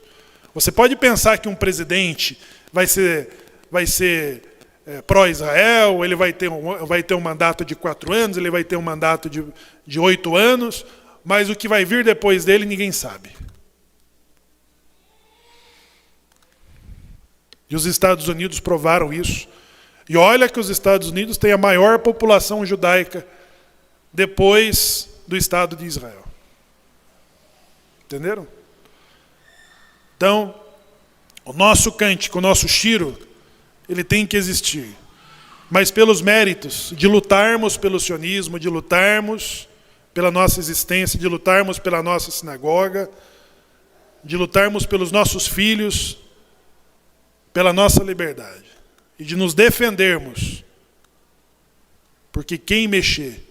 Você pode pensar que um presidente vai ser pró-Israel, ele vai ter um mandato de 4 anos, ele vai ter um mandato de 8 anos, mas o que vai vir depois dele ninguém sabe. E os Estados Unidos provaram isso. E olha que os Estados Unidos têm a maior população judaica depois do Estado de Israel. Entenderam? Então, o nosso cântico, o nosso shiro, ele tem que existir. Mas pelos méritos de lutarmos pelo sionismo, de lutarmos pela nossa existência, de lutarmos pela nossa sinagoga, de lutarmos pelos nossos filhos, pela nossa liberdade. E de nos defendermos. Porque quem mexer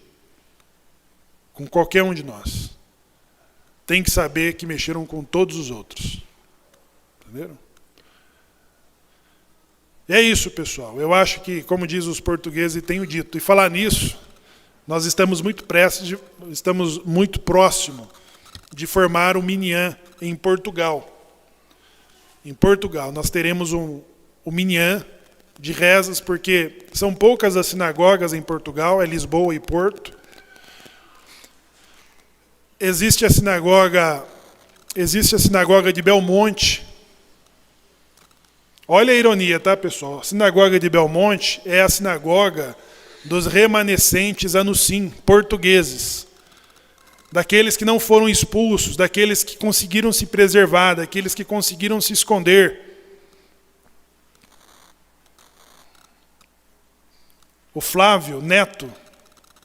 com qualquer um de nós tem que saber que mexeram com todos os outros. Entenderam? E é isso, pessoal. Eu acho que, como diz os portugueses, e tenho dito, e falar nisso, nós estamos muito próximo de formar um Minyan em Portugal. Em Portugal, nós teremos um Minyan de rezas, porque são poucas as sinagogas em Portugal, é Lisboa e Porto. Existe a sinagoga de Belmonte. Olha a ironia, tá, pessoal? A sinagoga de Belmonte é a sinagoga dos remanescentes anusim, portugueses. Daqueles que não foram expulsos, daqueles que conseguiram se preservar, daqueles que conseguiram se esconder. O Flávio Neto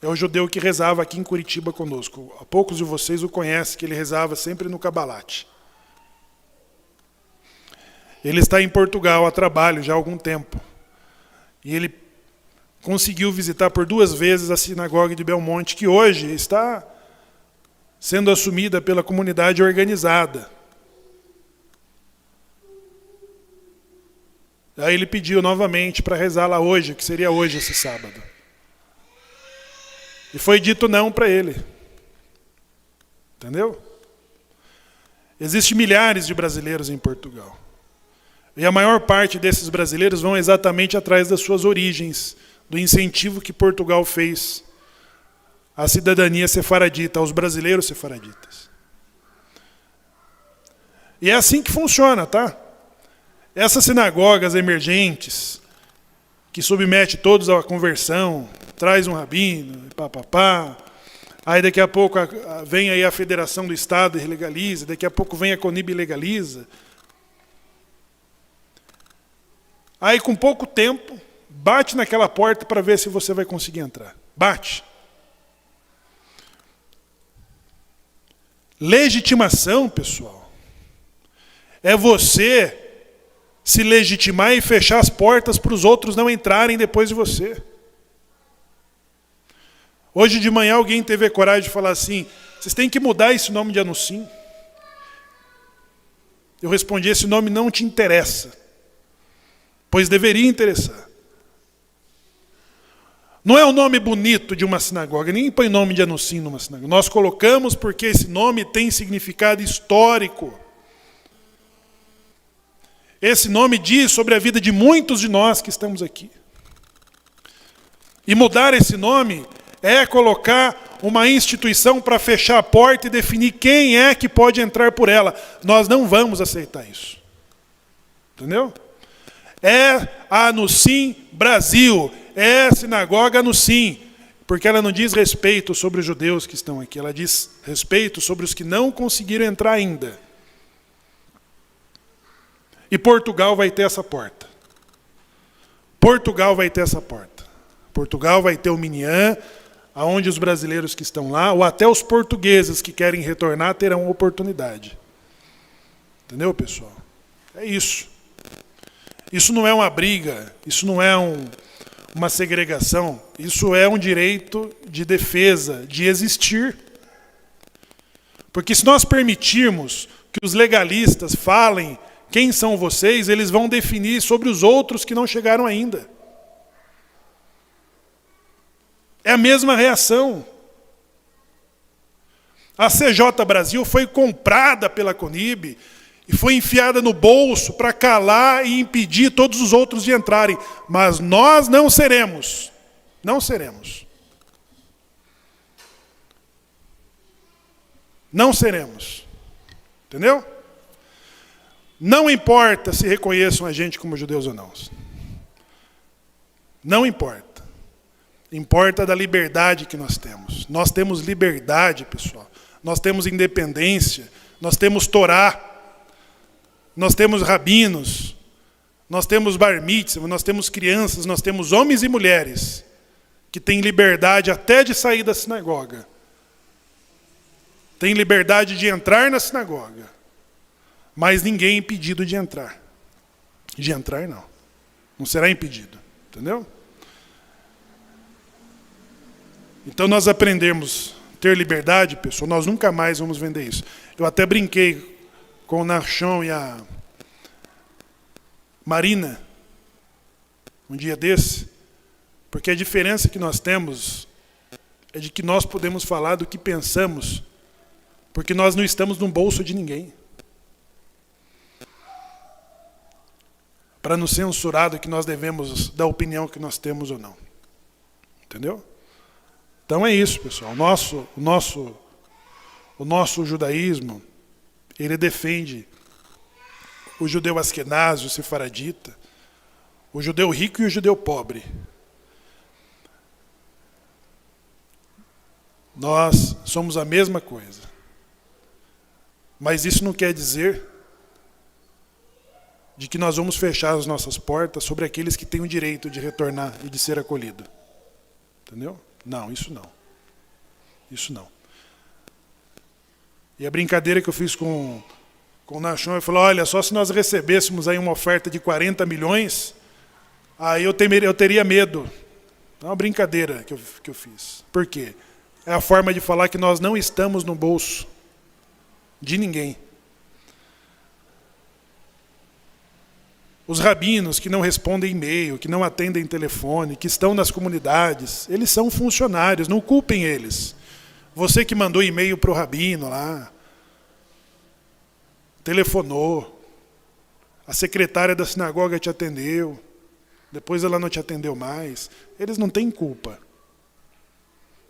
é o judeu que rezava aqui em Curitiba conosco. Há poucos de vocês o conhecem, que ele rezava sempre no Cabalate. Ele está em Portugal a trabalho já há algum tempo. E ele conseguiu visitar por 2 vezes a sinagoga de Belmonte, que hoje está sendo assumida pela comunidade organizada. Aí ele pediu novamente para rezar lá hoje, que seria hoje esse sábado. E foi dito não para ele. Entendeu? Existem milhares de brasileiros em Portugal. E a maior parte desses brasileiros vão exatamente atrás das suas origens, do incentivo que Portugal fez à cidadania sefaradita, aos brasileiros sefaraditas. E é assim que funciona, tá? Essas sinagogas emergentes, que submete todos à conversão, traz um rabino, papapá, aí daqui a pouco vem aí a Federação do Estado e legaliza, daqui a pouco vem a Conib e legaliza. Aí com pouco tempo, bate naquela porta para ver se você vai conseguir entrar. Bate. Legitimação, pessoal, é você se legitimar e fechar as portas para os outros não entrarem depois de você. Hoje de manhã alguém teve a coragem de falar assim, vocês têm que mudar esse nome de Anusim. Eu respondi, esse nome não te interessa, pois deveria interessar. Não é o nome bonito de uma sinagoga, ninguém põe nome de Anusim numa sinagoga. Nós colocamos porque esse nome tem significado histórico. Esse nome diz sobre a vida de muitos de nós que estamos aqui. E mudar esse nome é colocar uma instituição para fechar a porta e definir quem é que pode entrar por ela. Nós não vamos aceitar isso. Entendeu? É a Anusim Brasil, é a sinagoga Anusim, porque ela não diz respeito sobre os judeus que estão aqui, ela diz respeito sobre os que não conseguiram entrar ainda. E Portugal vai ter essa porta. Portugal vai ter essa porta. Portugal vai ter o Minyan, aonde os brasileiros que estão lá, ou até os portugueses que querem retornar, terão oportunidade. Entendeu, pessoal? É isso. Isso não é uma briga, isso não é uma segregação, isso é um direito de defesa, de existir. Porque se nós permitirmos que os legalistas falem quem são vocês, eles vão definir sobre os outros que não chegaram ainda. É a mesma reação. A CJ Brasil foi comprada pela Conib e foi enfiada no bolso para calar e impedir todos os outros de entrarem. Mas nós não seremos. Não seremos. Não seremos. Entendeu? Não importa se reconheçam a gente como judeus ou não. Não importa. Importa da liberdade que nós temos. Nós temos liberdade, pessoal. Nós temos independência. Nós temos Torá. Nós temos rabinos. Nós temos bar mitzvah. Nós temos crianças. Nós temos homens e mulheres que têm liberdade até de sair da sinagoga. Têm liberdade de entrar na sinagoga. Mas ninguém é impedido de entrar. De entrar, não. Não será impedido. Entendeu? Então nós aprendemos a ter liberdade, pessoal, nós nunca mais vamos vender isso. Eu até brinquei com o Narchon e a Marina, um dia desse, porque a diferença que nós temos é de que nós podemos falar do que pensamos, porque nós não estamos no bolso de ninguém. Para não ser censurado que nós devemos dar a opinião que nós temos ou não. Entendeu? Então é isso, pessoal. O nosso judaísmo, ele defende o judeu askenazi, o sefaradita, o judeu rico e o judeu pobre. Nós somos a mesma coisa. Mas isso não quer dizer de que nós vamos fechar as nossas portas sobre aqueles que têm o direito de retornar e de ser acolhido. Entendeu? Não, isso não. Isso não. E a brincadeira que eu fiz com o Nachon, eu falei, olha, só se nós recebêssemos aí uma oferta de 40 milhões, aí eu teria medo. É uma brincadeira que eu fiz. Por quê? É a forma de falar que nós não estamos no bolso de ninguém. Os rabinos que não respondem e-mail, que não atendem telefone, que estão nas comunidades, eles são funcionários, não culpem eles. Você que mandou e-mail para o rabino lá, telefonou, a secretária da sinagoga te atendeu, depois ela não te atendeu mais. Eles não têm culpa.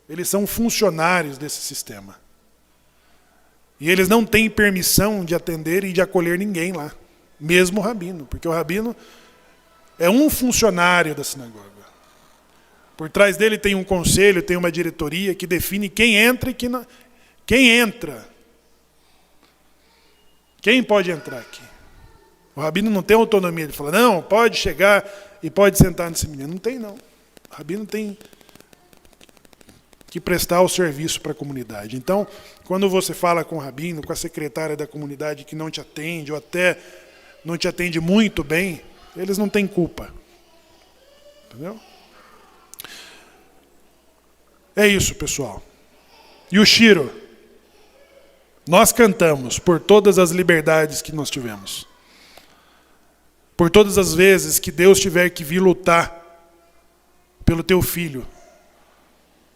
Eles são funcionários desse sistema. E eles não têm permissão de atender e de acolher ninguém lá, mesmo o rabino, porque o rabino é um funcionário da sinagoga. Por trás dele tem um conselho, tem uma diretoria que define quem entra e quem não. Quem entra? Quem pode entrar aqui? O rabino não tem autonomia. Ele fala, não, pode chegar e pode sentar nesse menino. Não tem, não. O rabino tem que prestar o serviço para a comunidade. Então, quando você fala com o rabino, com a secretária da comunidade que não te atende, ou até não te atende muito bem, eles não têm culpa. Entendeu? É isso, pessoal. E o Shiro? Nós cantamos por todas as liberdades que nós tivemos. Por todas as vezes que Deus tiver que vir lutar pelo teu filho.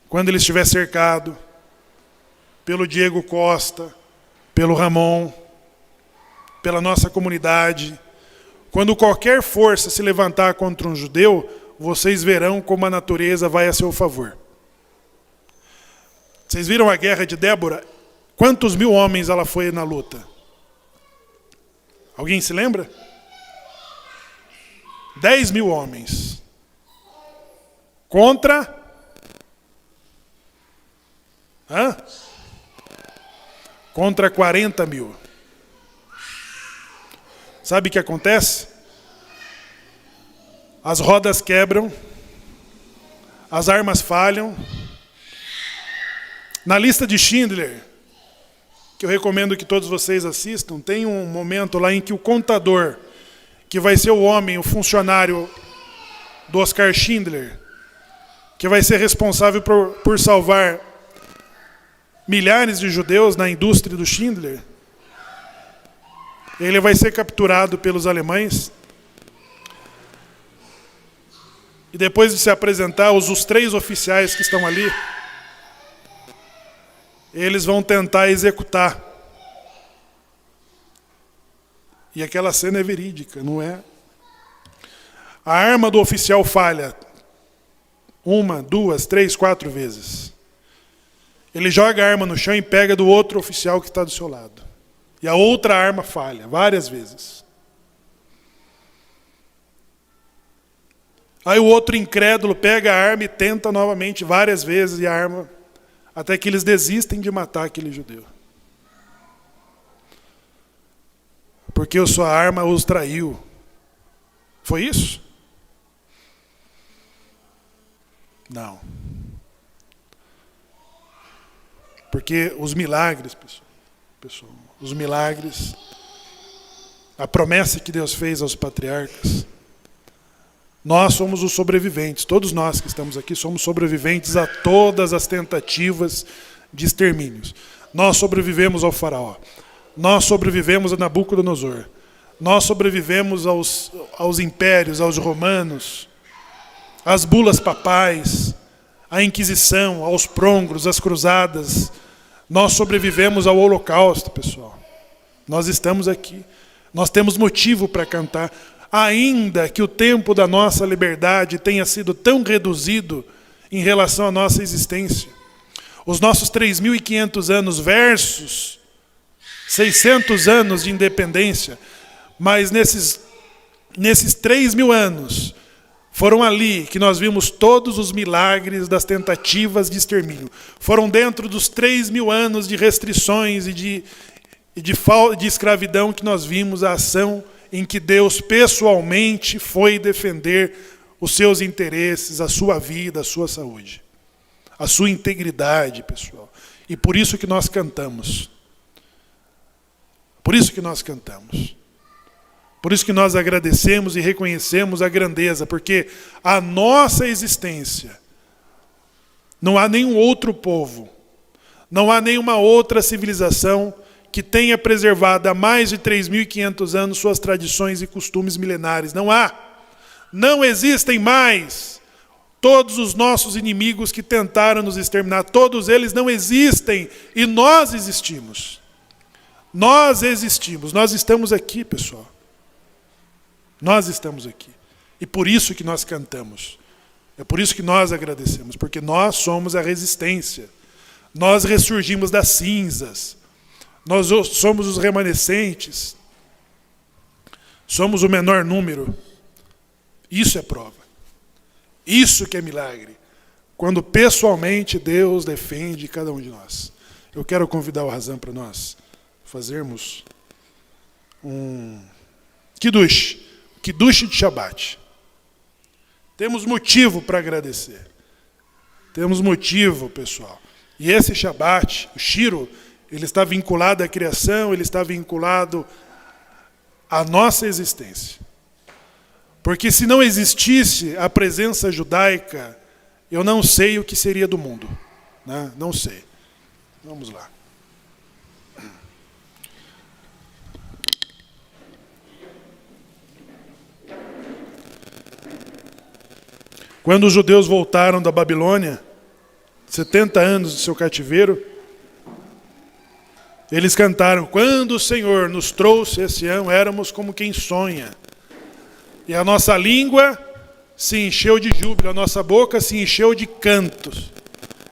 Quando ele estiver cercado, pelo Diego Costa, pelo Ramon, pela nossa comunidade. Quando qualquer força se levantar contra um judeu, vocês verão como a natureza vai a seu favor. Vocês viram a guerra de Débora? Quantos mil homens ela foi na luta? Alguém se lembra? 10 mil homens. Contra? Contra 40 mil. Sabe o que acontece? As rodas quebram, as armas falham. Na lista de Schindler, que eu recomendo que todos vocês assistam, tem um momento lá em que o contador, que vai ser o homem, o funcionário do Oscar Schindler, que vai ser responsável por salvar milhares de judeus na indústria do Schindler, ele vai ser capturado pelos alemães. E depois de se apresentar, os 3 oficiais que estão ali, eles vão tentar executar. E aquela cena é verídica, não é? A arma do oficial falha 1, 2, 3, 4 vezes. Ele joga a arma no chão e pega do outro oficial que está do seu lado. E a outra arma falha, várias vezes. Aí o outro incrédulo pega a arma e tenta novamente várias vezes, e a arma, até que eles desistem de matar aquele judeu. Porque a sua arma os traiu. Foi isso? Não. Porque os milagres, pessoal, os milagres, a promessa que Deus fez aos patriarcas, nós somos os sobreviventes, todos nós que estamos aqui somos sobreviventes a todas as tentativas de extermínios. Nós sobrevivemos ao faraó, nós sobrevivemos a Nabucodonosor, nós sobrevivemos aos impérios, aos romanos, às bulas papais, à Inquisição, aos prongros, às cruzadas. Nós sobrevivemos ao Holocausto, pessoal. Nós estamos aqui. Nós temos motivo para cantar. Ainda que o tempo da nossa liberdade tenha sido tão reduzido em relação à nossa existência. Os nossos 3.500 anos versus 600 anos de independência. Mas nesses 3.000 anos, foram ali que nós vimos todos os milagres das tentativas de extermínio. Foram dentro dos 3.000 anos de restrições e de escravidão que nós vimos a ação em que Deus pessoalmente foi defender os seus interesses, a sua vida, a sua saúde, a sua integridade, pessoal. E por isso que nós cantamos. Por isso que nós cantamos. Por isso que nós agradecemos e reconhecemos a grandeza, porque a nossa existência, não há nenhum outro povo, não há nenhuma outra civilização que tenha preservado há mais de 3.500 anos suas tradições e costumes milenares. Não há. Não existem mais. Todos os nossos inimigos que tentaram nos exterminar, todos eles não existem e nós existimos. Nós existimos, nós estamos aqui, pessoal. Nós estamos aqui. E por isso que nós cantamos. É por isso que nós agradecemos, porque nós somos a resistência. Nós ressurgimos das cinzas. Nós somos os remanescentes. Somos o menor número. Isso é prova. Isso que é milagre. Quando pessoalmente Deus defende cada um de nós. Eu quero convidar o Razan para nós fazermos um Kiddush de Shabbat. Temos motivo para agradecer. Temos motivo, pessoal. E esse Shabbat, o Shiro, ele está vinculado à criação, ele está vinculado à nossa existência. Porque se não existisse a presença judaica, eu não sei o que seria do mundo. Né? Não sei. Vamos lá. Quando os judeus voltaram da Babilônia, 70 anos do seu cativeiro, eles cantaram: quando o Senhor nos trouxe esse ano, éramos como quem sonha. E a nossa língua se encheu de júbilo, a nossa boca se encheu de cantos.